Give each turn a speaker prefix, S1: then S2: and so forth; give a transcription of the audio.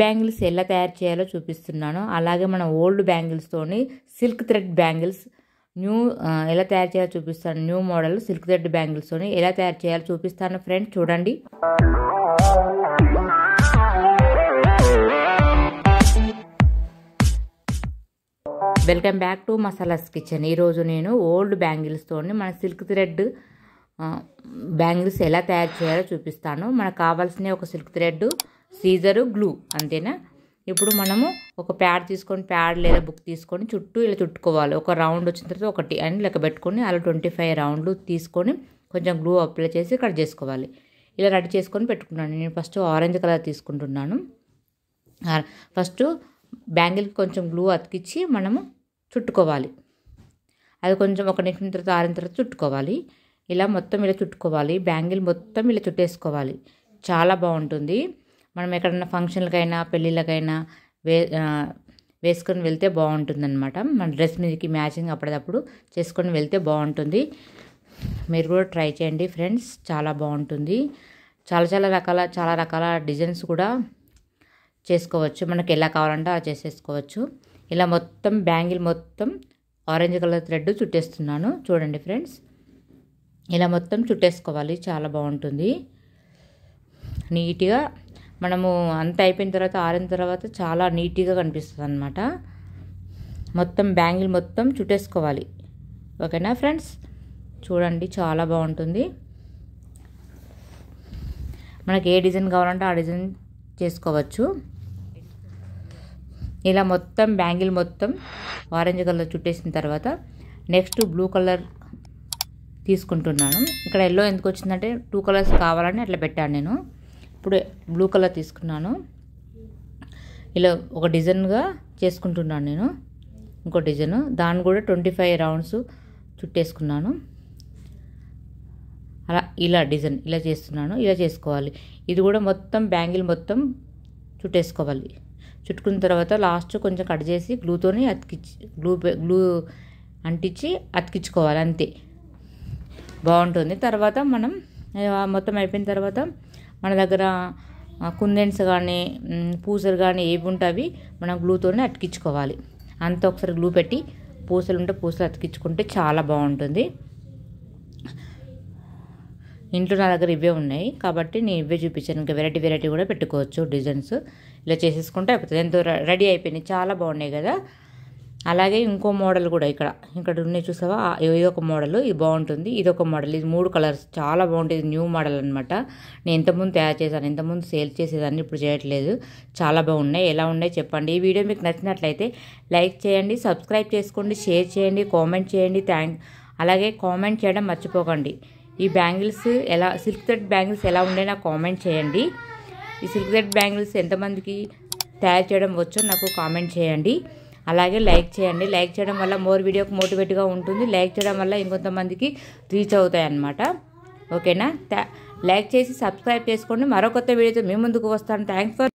S1: Bangles ఎలా తయారు చేయాలో చూపిస్తున్నాను. అలాగే మన ఓల్డ్ బ్యాంగిల్స్తోని సిల్క్ థ్రెడ్ బ్యాంగిల్స్ ఎలా తయారు చేయాలో చూపిస్తాను. న్యూ మోడల్ సిల్క్ థ్రెడ్ బ్యాంగిల్స్తోని ఎలా తయారు చేయాలో చూపిస్తాను ఫ్రెండ్స్, చూడండి. Welcome back to masalas kitchen. ఈరోజు నేను ఓల్డ్ బ్యాంగిల్స్తోని మన సిల్క్ థ్రెడ్ బ్యాంగిల్స్ ఎలా తయారు చేయాలో చూపిస్తాను. మనకు కావాల్సిన ఒక సిల్క్ థ్రెడ్, సీజరు, గ్లూ, అంతేనా. ఇప్పుడు మనము ఒక ప్యాడ్ తీసుకొని, ప్యాడ్ లేదా బుక్ తీసుకొని చుట్టూ ఇలా చుట్టుకోవాలి. ఒక రౌండ్ వచ్చిన తర్వాత ఒకటి అని లెక్క పెట్టుకొని అలా 25 రౌండ్లు తీసుకొని కొంచెం గ్లూ అప్లై చేసి కట్ చేసుకోవాలి. ఇలా రెడీ చేసుకొని పెట్టుకున్నాను. నేను ఫస్ట్ ఆరెంజ్ కలర్ తీసుకుంటున్నాను. ఫస్ట్ బ్యాంగిల్కి కొంచెం గ్లూ అతికించి మనము చుట్టుకోవాలి. అది కొంచెం ఒక నిమిషం తర్వాత ఆరిన తర్వాత చుట్టుకోవాలి. ఇలా మొత్తం ఇలా చుట్టుకోవాలి. బ్యాంగిల్ మొత్తం ఇలా చుట్టేసుకోవాలి. చాలా బాగుంటుంది. మనం ఎక్కడన్నా ఫంక్షన్లకైనా పెళ్ళిళ్ళకైనా వేసుకొని వెళ్తే బాగుంటుందన్నమాట. మన డ్రెస్ మీదకి మ్యాచింగ్ అప్పటిదప్పుడు చేసుకొని వెళ్తే బాగుంటుంది. మీరు కూడా ట్రై చేయండి ఫ్రెండ్స్, చాలా బాగుంటుంది. చాలా రకాల డిజైన్స్ కూడా చేసుకోవచ్చు. మనకి ఎలా కావాలంటే అలా చేసేసుకోవచ్చు. ఇలా మొత్తం బ్యాంగిల్ మొత్తం ఆరెంజ్ కలర్ థ్రెడ్ చుట్టేస్తున్నాను. చూడండి ఫ్రెండ్స్, ఇలా మొత్తం చుట్టేసుకోవాలి. చాలా బాగుంటుంది. నీట్గా మనము అంత అయిపోయిన తర్వాత, ఆరిన తర్వాత చాలా నీట్గా కనిపిస్తుంది అన్నమాట. మొత్తం బ్యాంగిల్ మొత్తం చుట్టేసుకోవాలి. ఓకేనా ఫ్రెండ్స్, చూడండి చాలా బాగుంటుంది. మనకి ఏ డిజైన్ కావాలంటే ఆ డిజైన్ చేసుకోవచ్చు. ఇలా మొత్తం బ్యాంగిల్ మొత్తం ఆరెంజ్ కలర్ చుట్టేసిన తర్వాత నెక్స్ట్ బ్లూ కలర్ తీసుకుంటున్నాను. ఇక్కడ ఎల్లో ఎందుకు వచ్చిందంటే 2 కలర్స్ కావాలని అట్లా పెట్టాను నేను. ఇప్పుడు బ్లూ కలర్ తీసుకున్నాను. ఇలా ఒక డిజైన్గా చేసుకుంటున్నాను నేను. ఇంకో డిజైన్, దాన్ని కూడా 25 రౌండ్స్ చుట్టేసుకున్నాను. అలా ఇలా డిజైన్ ఇలా చేస్తున్నాను. ఇలా చేసుకోవాలి. ఇది కూడా మొత్తం బ్యాంగిల్ మొత్తం చుట్టేసుకోవాలి. చుట్టుకున్న తర్వాత లాస్ట్ కొంచెం కట్ చేసి గ్లూతోని గ్లూ అంటించి అతికించుకోవాలి. అంతే, బాగుంటుంది. తర్వాత మనం మొత్తం అయిపోయిన తర్వాత మన దగ్గర కుందన్స్ కానీ పూసలు కానీ ఏవి ఉంటే అవి మనం గ్లూతోనే అతికించుకోవాలి. అంతా ఒకసారి గ్లూ పెట్టి పూసలు ఉంటే పూసలు అతికించుకుంటే చాలా బాగుంటుంది. ఇంట్లో నా దగ్గర ఇవే ఉన్నాయి కాబట్టి నేను ఇవే చూపించాను. ఇంకా వెరైటీ కూడా పెట్టుకోవచ్చు డిజైన్స్. ఇలా చేసేసుకుంటే అయిపోతుంది. ఎంతో రెడీ అయిపోయినాయి, చాలా బాగున్నాయి కదా. అలాగే ఇంకో మోడల్ కూడా ఇక్కడ ఉన్నాయి చూసావా, ఇదొక మోడల్, ఇది బాగుంటుంది. ఇదొక మోడల్, ఇది 3 కలర్స్, చాలా బాగుంటుంది. న్యూ మోడల్ అనమాట. నేను ఇంతకుముందు తయారు చేశాను, ఇంతకుముందు సేల్ చేసేదాన్ని, ఇప్పుడు చేయట్లేదు. చాలా బాగున్నాయి. ఎలా ఉన్నాయి చెప్పండి. ఈ వీడియో మీకు నచ్చినట్లయితే లైక్ చేయండి, సబ్స్క్రైబ్ చేసుకోండి, షేర్ చేయండి, కామెంట్ చేయండి. అలాగే కామెంట్ చేయడం మర్చిపోకండి. ఈ బ్యాంగిల్స్ సిల్క్ థ్రెడ్ బ్యాంగిల్స్ ఎలా ఉండే నాకు కామెంట్ చేయండి. ఈ సిల్క్ థ్రెడ్ బ్యాంగిల్స్ ఎంతమందికి తయారు చేయడం వచ్చో నాకు కామెంట్ చేయండి. అలాగే లైక్ చేయండి. లైక్ చేయడం వల్ల మోర్ వీడియోకి మోటివేట్గా ఉంటుంది. లైక్ చేయడం వల్ల ఇంకొంతమందికి రీచ్ అవుతాయి అన్నమాట. ఓకేనా, లైక్ చేసి సబ్స్క్రైబ్ చేసుకోండి. మరో కొత్త వీడియోతో మీ ముందుకు వస్తాను. Thanks for